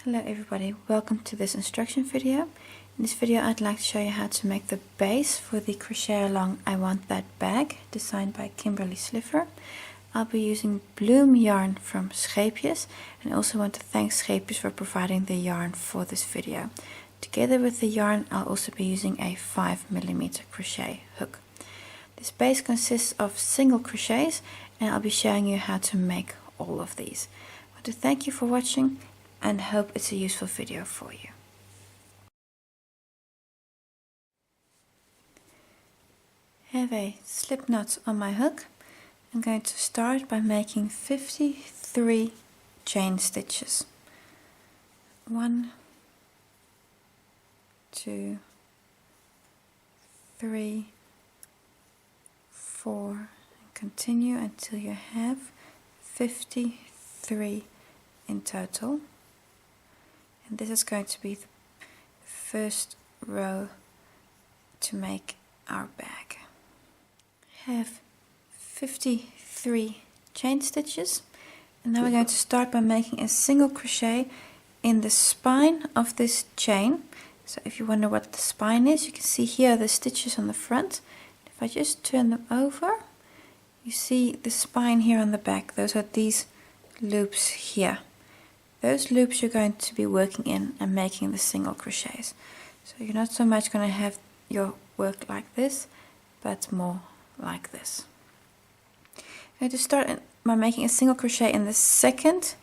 Hello everybody, welcome to this instruction video. In this video I'd like to show you how to make the base for the crochet along I Want That bag, designed by Kimberly Slifer. I'll be using Bloom yarn from Scheepjes, and I also want to thank Scheepjes for providing the yarn for this video. Together with the yarn I'll also be using a 5mm crochet hook. This base consists of single crochets and I'll be showing you how to make all of these. I want to thank you for watching and hope it's a useful video for you. I have a slip knot on my hook. I'm going to start by making 53 chain stitches. 1, 2, 3, 4, and continue until you have 53 in total. And this is going to be the first row to make our bag. I have 53 chain stitches, and now we're going to start by making a single crochet in the spine of this chain. So if you wonder what the spine is, you can see here the stitches on the front. If I just turn them over, you see the spine here on the back. Those are these loops here. Those loops you're going to be working in and making the single crochets. So you're not so much going to have your work like this, but more like this. I'm going to start by making a single crochet in the second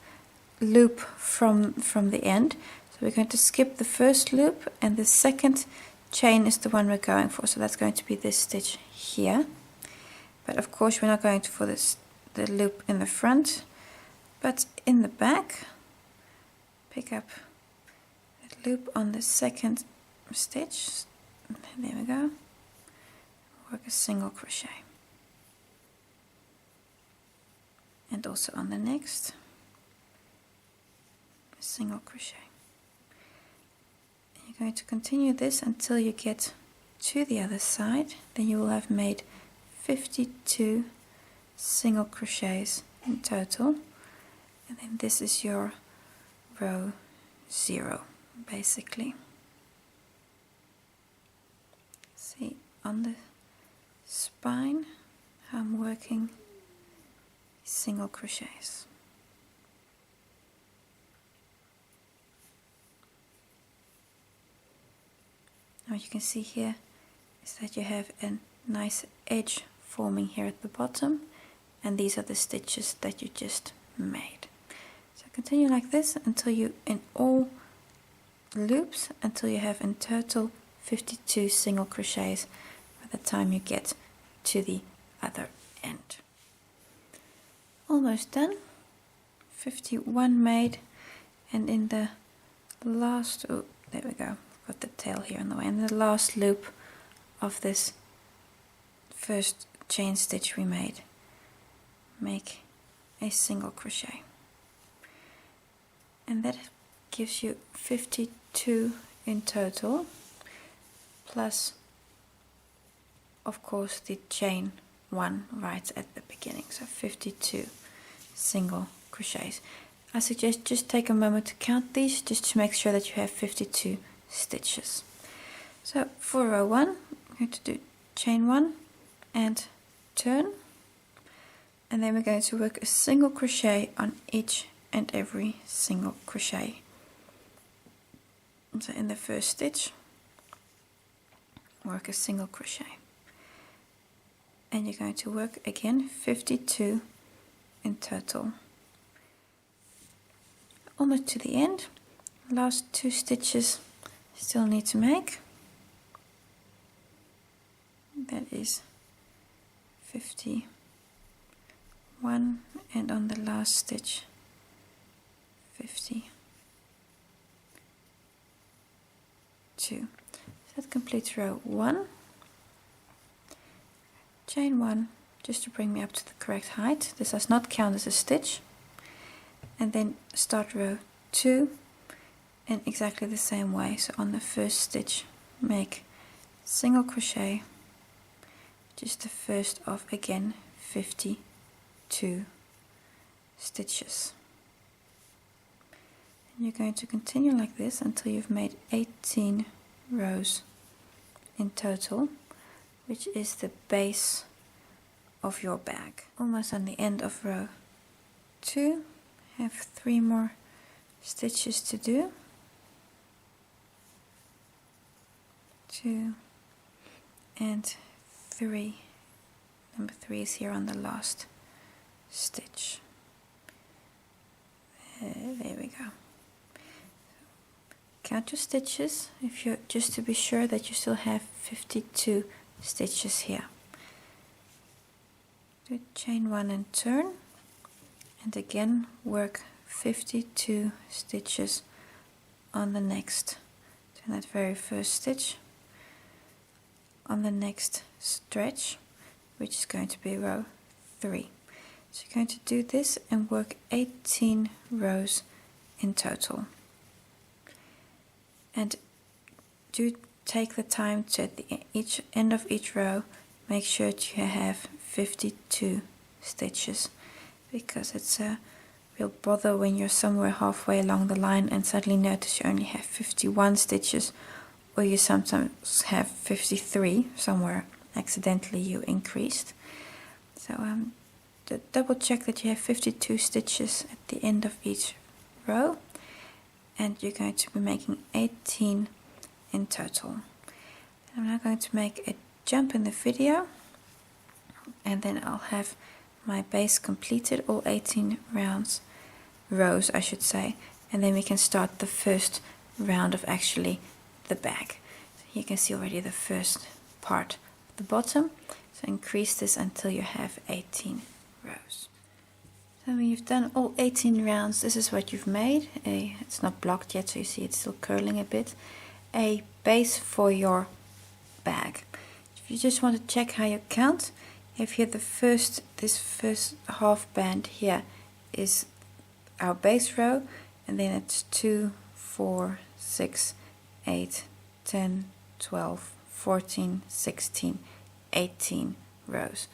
loop from the end. So we're going to skip the first loop, and the second chain is the one we're going for. So that's going to be this stitch here. But of course we're not going for the loop in the front, but in the back. Pick up that loop on the second stitch, there we go, work a single crochet, and also on the next a single crochet. And you're going to continue this until you get to the other side. Then you will have made 52 single crochets in total, and then this is your row 0 basically. See on the spine how I'm working single crochets. Now what you can see here is that you have a nice edge forming here at the bottom, and these are the stitches that you just made. So continue like this until you, in all loops, until you have in total 52 single crochets by the time you get to the other end. Almost done. 51 made, and in the last, oh there we go, got the tail here in the way, in the last loop of this first chain stitch we made, make a single crochet. And that gives you 52 in total, plus of course the chain 1 right at the beginning, so 52 single crochets. I suggest just take a moment to count these, just to make sure that you have 52 stitches. So for row 1 I'm going to do chain 1 and turn, and then we're going to work a single crochet on each and every single crochet. So in the first stitch work a single crochet, and you're going to work again 52 in total, almost to the end. Last 2 stitches still need to make, that is 51, and on the last stitch 52. So that completes row 1. Chain 1 just to bring me up to the correct height. This does not count as a stitch. And then start row 2 in exactly the same way. So on the first stitch make single crochet, just the first of again 52 stitches. You're going to continue like this until you've made 18 rows in total, which is the base of your bag. Almost on the end of row 2, have 3 more stitches to do. 2 and 3. Number 3 is here on the last stitch. There we go. Count your stitches if you just to be sure that you still have 52 stitches here. Do chain 1 and turn, and again work 52 stitches on the next. Turn that very first stitch on the next stretch, which is going to be row 3. So you're going to do this and work 18 rows in total. And do take the time to at the end of each row make sure that you have 52 stitches, because it's a real bother when you're somewhere halfway along the line and suddenly notice you only have 51 stitches, or you sometimes have 53 somewhere accidentally you increased. So double check that you have 52 stitches at the end of each row, and you're going to be making 18 in total. I'm now going to make a jump in the video, and then I'll have my base completed, all 18 rows I should say, and then we can start the first round of actually the bag. So you can see already the first part at the bottom, so increase this until you have 18 rows. So when you've done all 18 rounds, this is what you've made. It's not blocked yet, so you see it's still curling a bit. A base for your bag. If you just want to check how you count, if here this first half band here is our base row, and then it's 2, 4, 6, 8, 10, 12, 14, 16, 18 rows.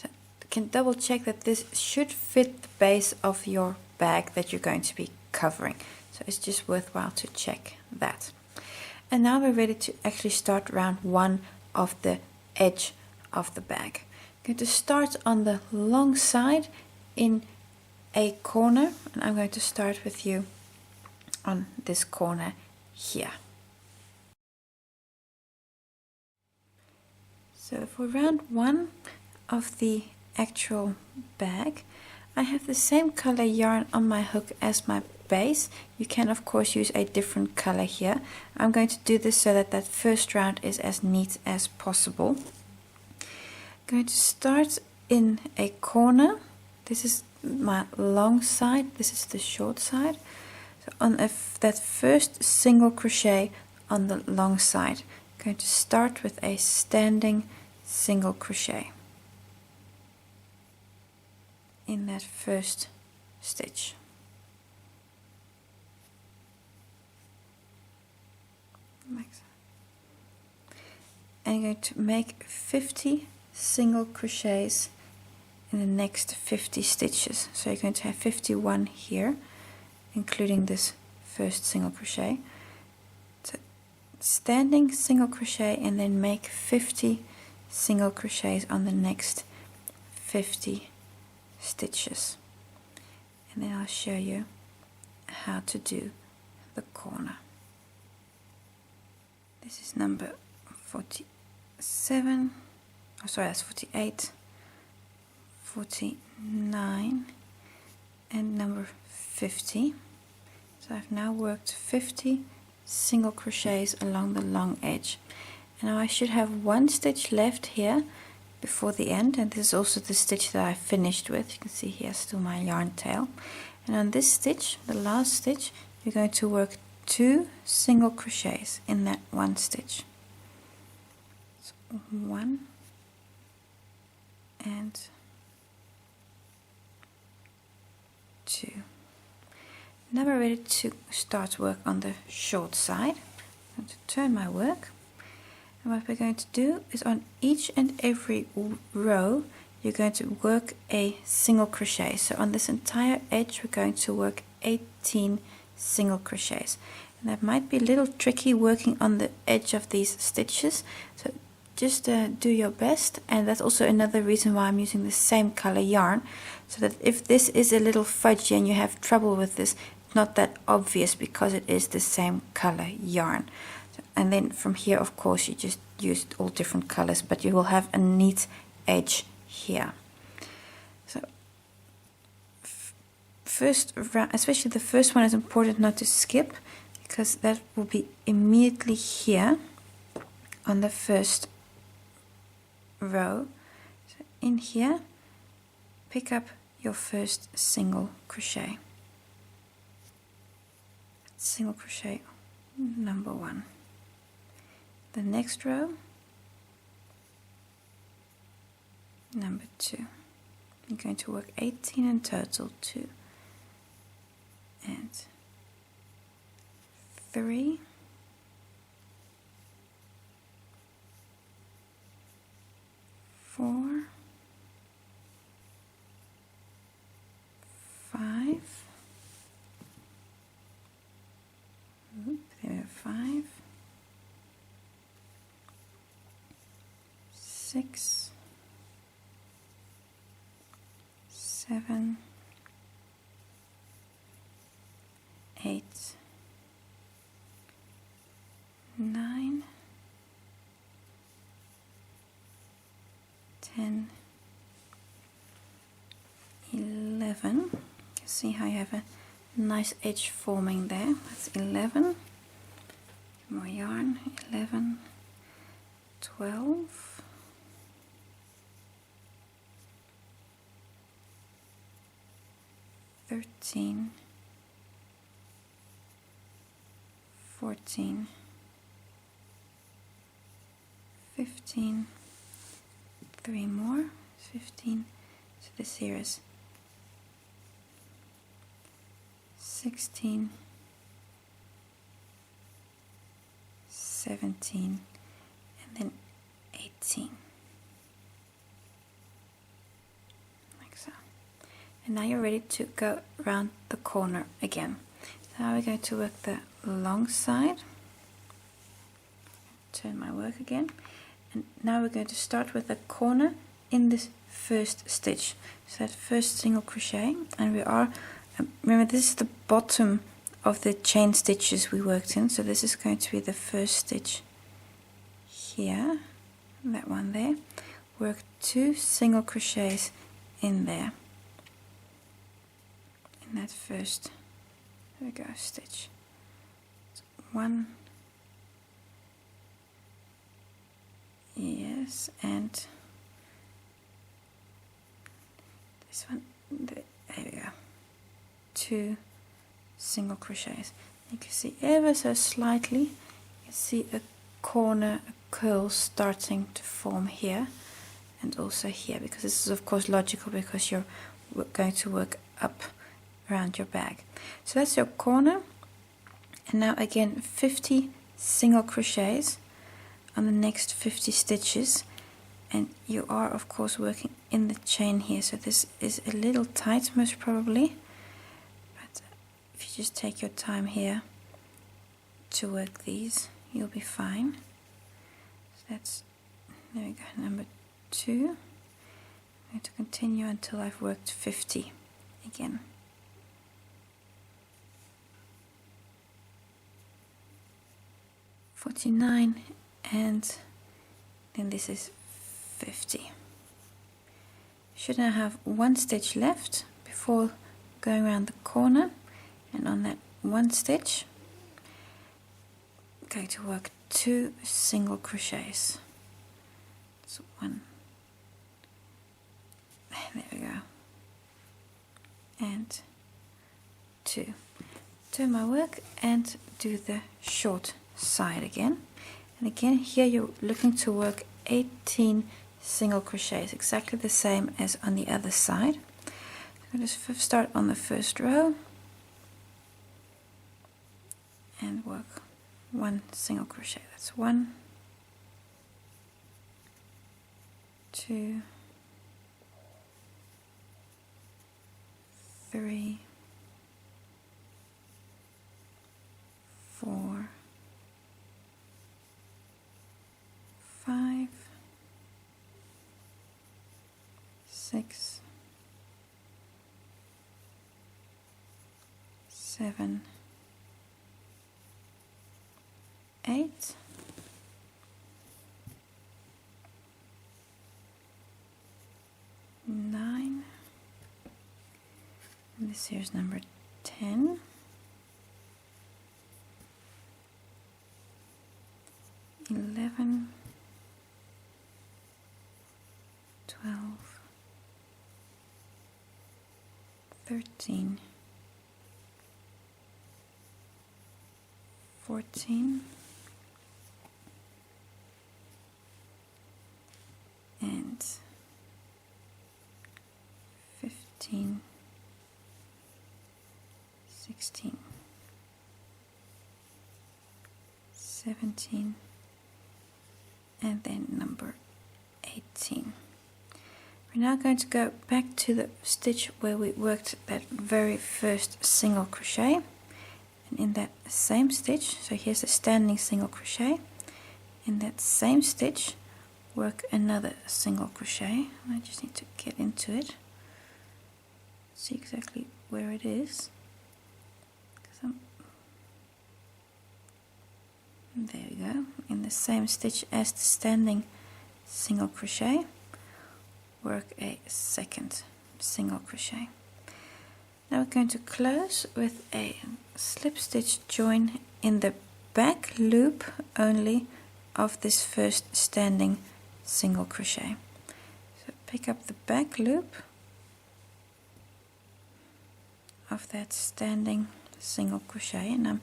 So you can double check that this should fit the base of your bag that you're going to be covering. So it's just worthwhile to check that. And now we're ready to actually start round 1 of the edge of the bag. I'm going to start on the long side in a corner, and I'm going to start with you on this corner here. So for round 1 of the actual bag, I have the same color yarn on my hook as my base. You can of course use a different color here. I'm going to do this so that that first round is as neat as possible. I'm going to start in a corner. This is my long side, this is the short side. So on that first single crochet on the long side, I'm going to start with a standing single crochet in that first stitch. And I'm going to make 50 single crochets in the next 50 stitches. So you're going to have 51 here, including this first single crochet. So standing single crochet, and then make 50 single crochets on the next 50 stitches. And then I'll show you how to do the corner. This is number 47, oh sorry, that's 48, 49 and number 50. So I've now worked 50 single crochets along the long edge. And now I should have one stitch left here before the end, and this is also the stitch that I finished with. You can see here still my yarn tail. And on this stitch, the last stitch, you're going to work 2 single crochets in that one stitch. So 1 and 2. Now we're ready to start work on the short side. I'm going to turn my work, and what we're going to do is on each and every row you're going to work a single crochet. So on this entire edge we're going to work 18 single crochets. And that might be a little tricky working on the edge of these stitches, so just do your best. And that's also another reason why I'm using the same color yarn, so that if this is a little fudgy and you have trouble with this, it's not that obvious because it is the same color yarn. And then from here, of course, you just use all different colors, but you will have a neat edge here. So first round, especially the first one, is important not to skip, because that will be immediately here on the first row. So in here, pick up your first single crochet. Single crochet number 1. The next row, number 2. You're going to work 18 in total, 2 and 3, 4, 5, there we have 5, 6, 7, 8, 9, 10, 11. You see how you have a nice edge forming there. That's 11. More yarn. 11, 12, 13, 14, 15, 3 more, 15, so this here is 16, 17, and then 18, like so. And now you're ready to go around the corner again. So now we're going to work the long side. Turn my work again. And now we're going to start with a corner in this first stitch. So that first single crochet, and we are, remember this is the bottom of the chain stitches we worked in, so this is going to be the first stitch here, that one there. Work 2 single crochets in there, in that first, there we go, stitch. So 1, yes, and this one, there we go, 2 single crochets. You can see ever so slightly, you can see a corner, a curl starting to form here, and also here, because this is of course logical because you're going to work up around your bag. So that's your corner, and now again 50 single crochets on the next 50 stitches, and you are of course working in the chain here, so this is a little tight most probably, but if you just take your time here to work these, you'll be fine. So that's, there we go, number 2. I'm going to continue until I've worked 50 again. $49, and then this is 50. Should now have 1 stitch left before going around the corner, and on that 1 stitch I'm going to work 2 single crochets. So 1, there we go, and 2. Turn my work and do the short side again, and again here you're looking to work 18 single crochets, exactly the same as on the other side. So I'm just start on the first row and work 1 single crochet. That's 1, 2, 3, 6, 7, 8, 9, and this here is number 10, 11, 12, 13, 14, and 15, 16, 17, and then number 18. We're now going to go back to the stitch where we worked that very first single crochet, and in that same stitch, so here's the standing single crochet, in that same stitch work another single crochet. I just need to get into it, see exactly where it is. There we go, in the same stitch as the standing single crochet, work a second single crochet. Now we're going to close with a slip stitch join in the back loop only of this first standing single crochet. So pick up the back loop of that standing single crochet, and I'm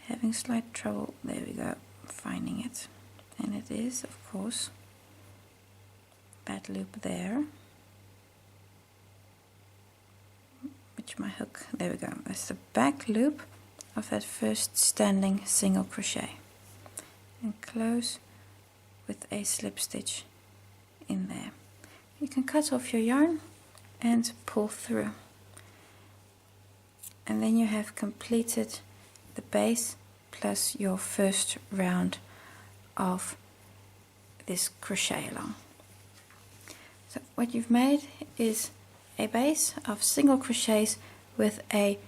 having slight trouble, there we go, finding it, and it is of course that loop there, which my hook, there we go, that's the back loop of that first standing single crochet, and close with a slip stitch in there. You can cut off your yarn and pull through, and then you have completed the base plus your first round of this crochet along. So what you've made is a base of single crochets with a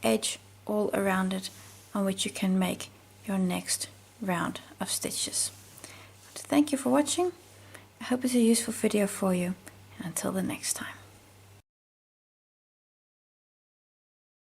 edge all around it on which you can make your next round of stitches. Thank you for watching. I hope it's a useful video for you, and until the next time.